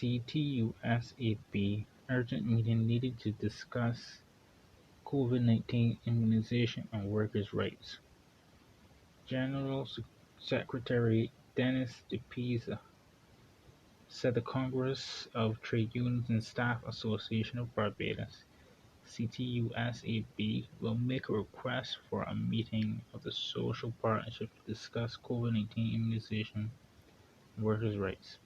CTUSAB urgent meeting needed to discuss COVID-19 immunization and workers' rights. General Secretary Dennis de Peiza said the Congress of Trade Unions and Staff Association of Barbados (CTUSAB) will make a request for a meeting of the Social Partnership to discuss COVID-19 immunization and workers' rights.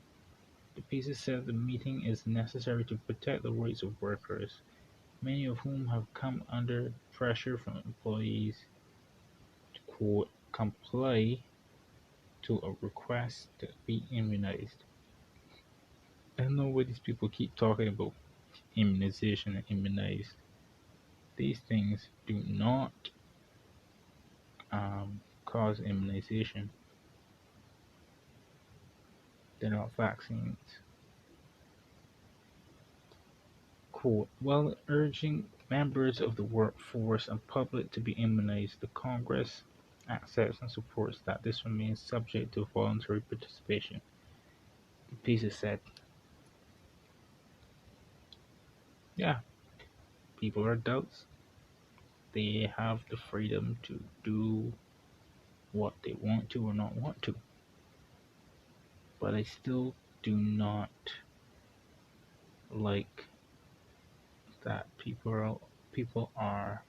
De Peiza said the meeting is necessary to protect the rights of workers, many of whom have come under pressure from employees to quote, comply to a request to be immunized. I don't know why these people keep talking about immunization and immunized. These things do not cause immunization. They're not vaccines. Quote, while urging members of the workforce and public to be immunized, the Congress accepts and supports that this remains subject to voluntary participation, the Peiza said. Yeah, people are adults. They have the freedom to do what they want to or not want to. But I still do not like that people are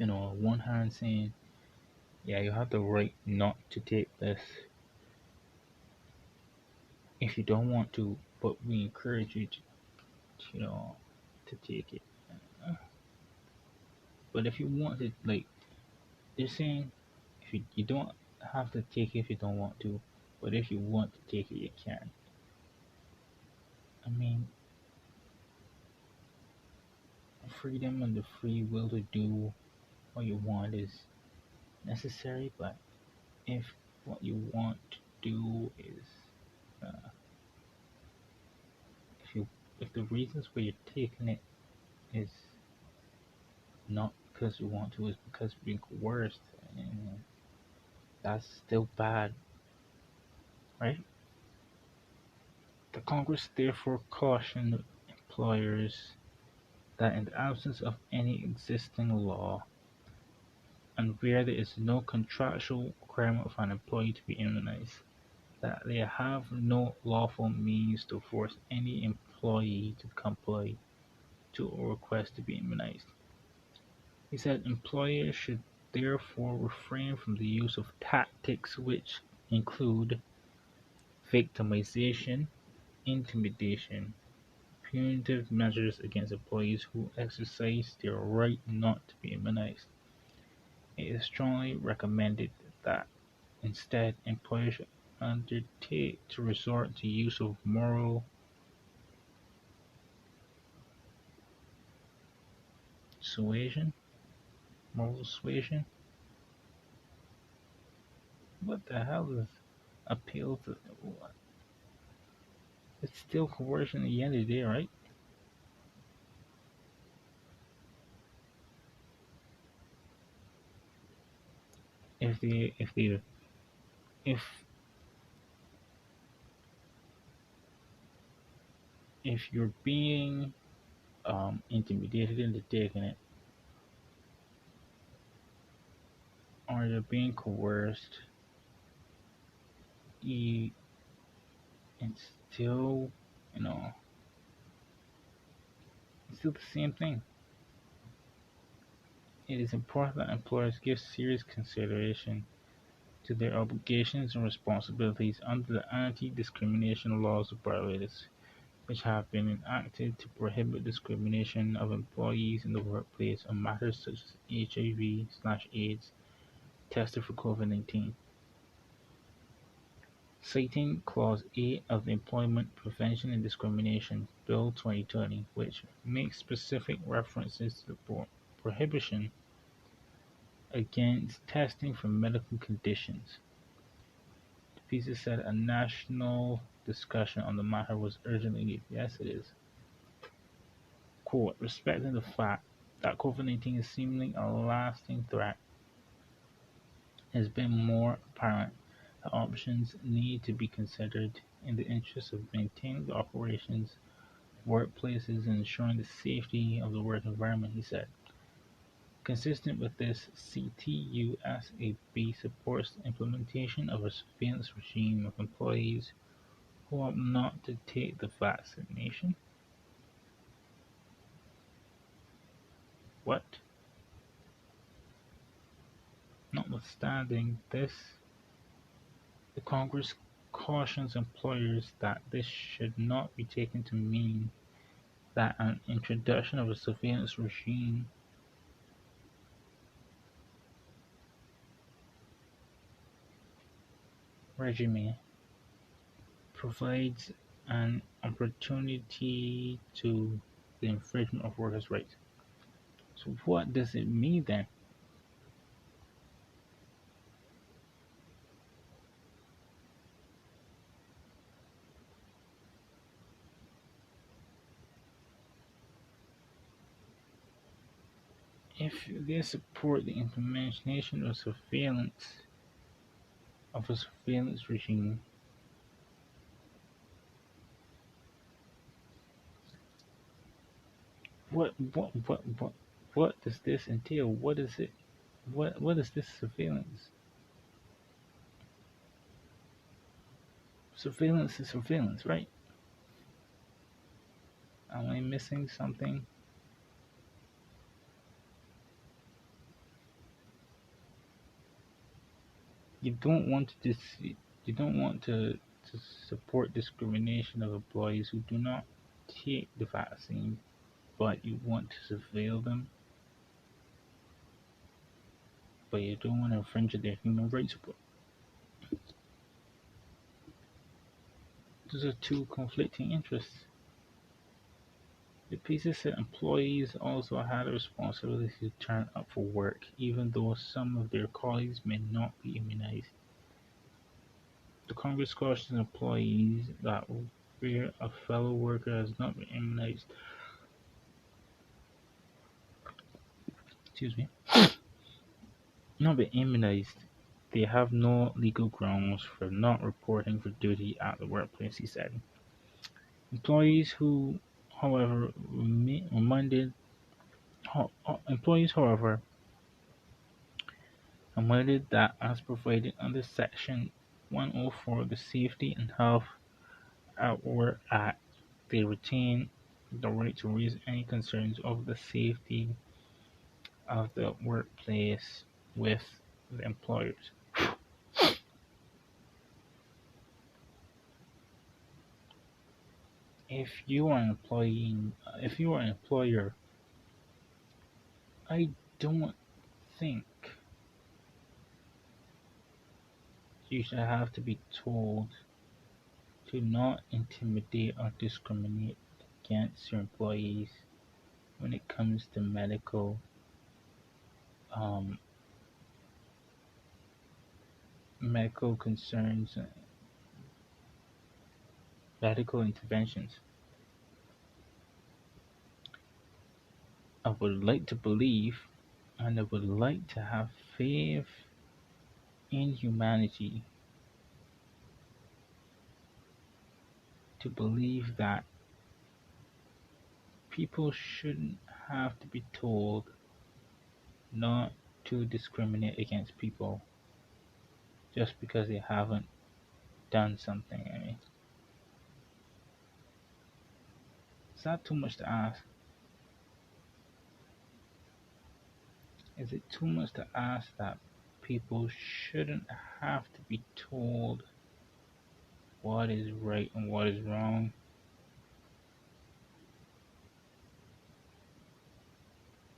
on one hand saying, yeah, you have the right not to take this if you don't want to, but we encourage you to take it. But if you want to, like, they're saying, if you don't have to take it if you don't want to, but if you want to take it, you can. I mean, freedom and the free will to do what you want is necessary, but if what you want to do is, if you if the reasons why you're taking it is not because you want to, is because you're being coerced, and that's still bad, right? The Congress therefore cautioned employers that in the absence of any existing law, and where there is no contractual requirement for an employee to be immunized, that they have no lawful means to force any employee to comply to a request to be immunized. He said employers should therefore refrain from the use of tactics which include victimization, intimidation, punitive measures against employees who exercise their right not to be immunized. It is strongly recommended that instead employers should undertake to resort to use of suasion, moral suasion. What the hell is appeal to? It's still coercion at the end of the day, right? If they if they if if you're being intimidated into taking it, or you're being coerced, you it's still you know it's still the same thing. It is important that employers give serious consideration to their obligations and responsibilities under the anti-discrimination laws of Barbados, which have been enacted to prohibit discrimination of employees in the workplace on matters such as HIV/AIDS tested for COVID-19. Citing Clause 8 of the Employment Prevention and Discrimination Bill 2020, which makes specific references to the prohibition against testing for medical conditions. Peiza said a national discussion on the matter was urgently needed. Yes, it is. Quote, respecting the fact that COVID-19 is seemingly a lasting threat, it has been more apparent that options need to be considered in the interest of maintaining the operations of workplaces and ensuring the safety of the work environment, he said. Consistent with this, CTUSAB supports the implementation of a surveillance regime of employees who opt not to take the vaccination. What? Notwithstanding this, the Congress cautions employers that this should not be taken to mean that an introduction of a surveillance regime provides an opportunity to the infringement of workers' rights. So what does it mean then? If they support the implementation of a surveillance regime, what does this entail? What is it? What is this surveillance? Surveillance is surveillance, right? Am I missing something? You don't want you don't want to support discrimination of employees who do not take the vaccine, but you want to surveil them, but you don't want to infringe their human rights. Those are two conflicting interests. The Peiza said employees also had a responsibility to turn up for work, even though some of their colleagues may not be immunized. The Congress cautions employees that where a fellow worker has not been immunized, excuse me, not been immunized, they have no legal grounds for not reporting for duty at the workplace, he said. Employees who, however, employees, however, reminded that as provided under Section 104 of the Safety and Health at Work Act, they retain the right to raise any concerns of the safety of the workplace with the employers. If you are an if you are an employer, I don't think you should have to be told to not intimidate or discriminate against your employees when it comes to um, medical concerns, medical interventions. I would like to believe and I would like to have faith in humanity to believe that people shouldn't have to be told not to discriminate against people just because they haven't done something. I mean, is that too much to ask? Is it too much to ask that people shouldn't have to be told what is right and what is wrong?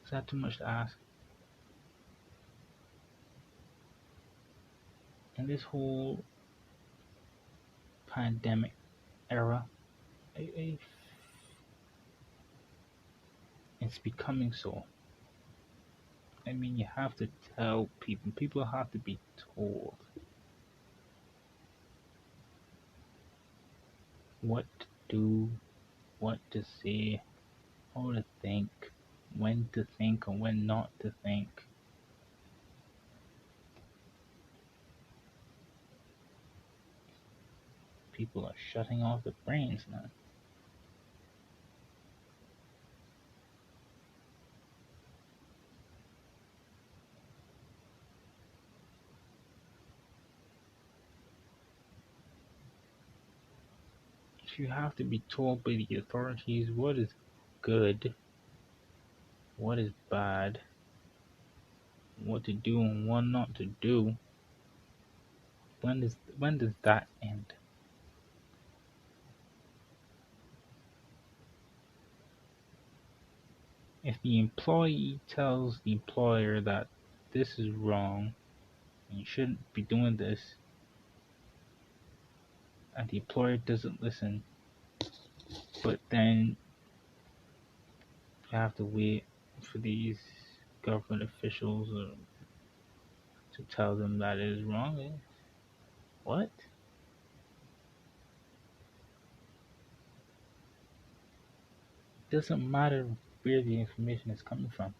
Is that too much to ask? In this whole pandemic era, it's becoming so. I mean, you have to tell people. People have to be told what to do, what to say, how to think, when to think, and when not to think. people are shutting off their brains now. You have to be told by the authorities what is good, what is bad, what to do and what not to do. When does that end? If the employee tells the employer that this is wrong and you shouldn't be doing this, and the employer doesn't listen, but then you have to wait for these government officials to tell them that it is wrong. What? It doesn't matter where the information is coming from.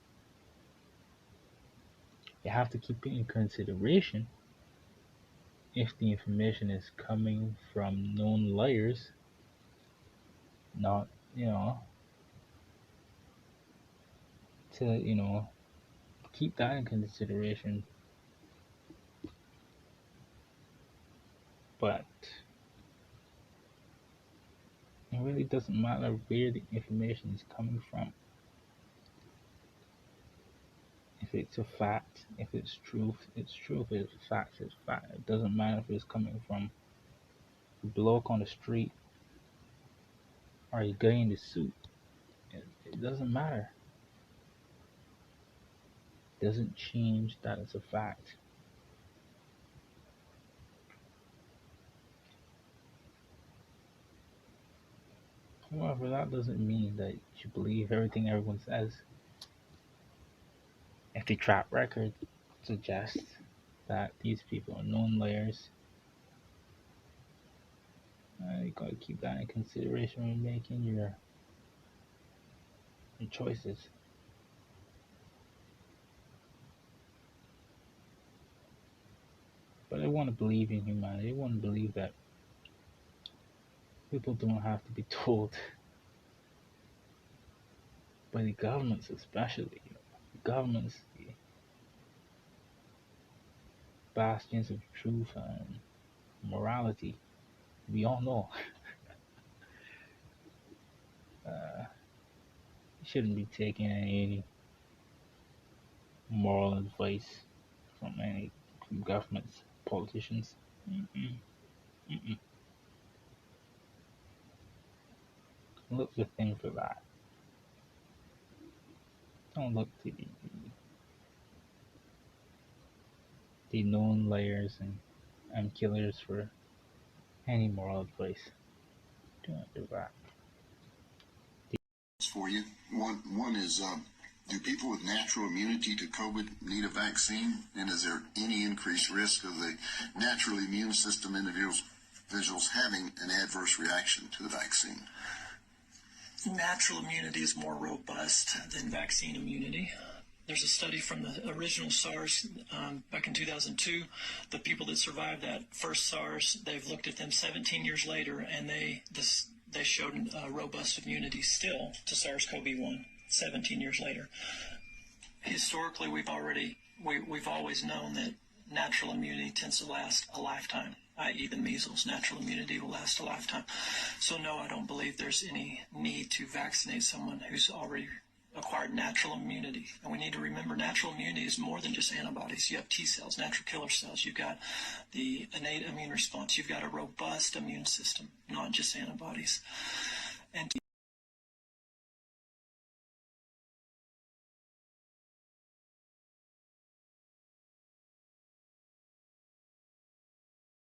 You have to keep it in consideration. If the information is coming from known liars, not, to, keep that in consideration. But it really doesn't matter where the information is coming from. If it's a fact, if it's truth, it's truth. If it's fact, it's fact. It doesn't matter if it's coming from a bloke on the street or a guy in the suit. It doesn't matter. It doesn't change that it's a fact. However, that doesn't mean that you believe everything everyone says. If the track record suggests that these people are known liars, you gotta keep that in consideration when making your choices. But I want to believe in humanity. I want to believe that people don't have to be told by the governments, especially. The governments, the bastions of truth and morality. We all know. You shouldn't be taking any moral advice from governments, politicians. Mm-mm, mm-mm. Look within for that. Don't look to the known liars and killers for any moral advice. Do not do that. For you. One is, do people with natural immunity to COVID need a vaccine? And is there any increased risk of the natural immune system individuals having an adverse reaction to the vaccine? Natural immunity is more robust than vaccine immunity. There's a study from the original SARS back in 2002. The people that survived that first SARS, they've looked at them 17 years later, and they showed robust immunity still to SARS-CoV-1 17 years later. Historically, we've always known that natural immunity tends to last a lifetime, i.e. the measles. Natural immunity will last a lifetime. So no, I don't believe there's any need to vaccinate someone who's already acquired natural immunity. And we need to remember natural immunity is more than just antibodies. You have T cells, natural killer cells. You've got the innate immune response. You've got a robust immune system, not just antibodies. And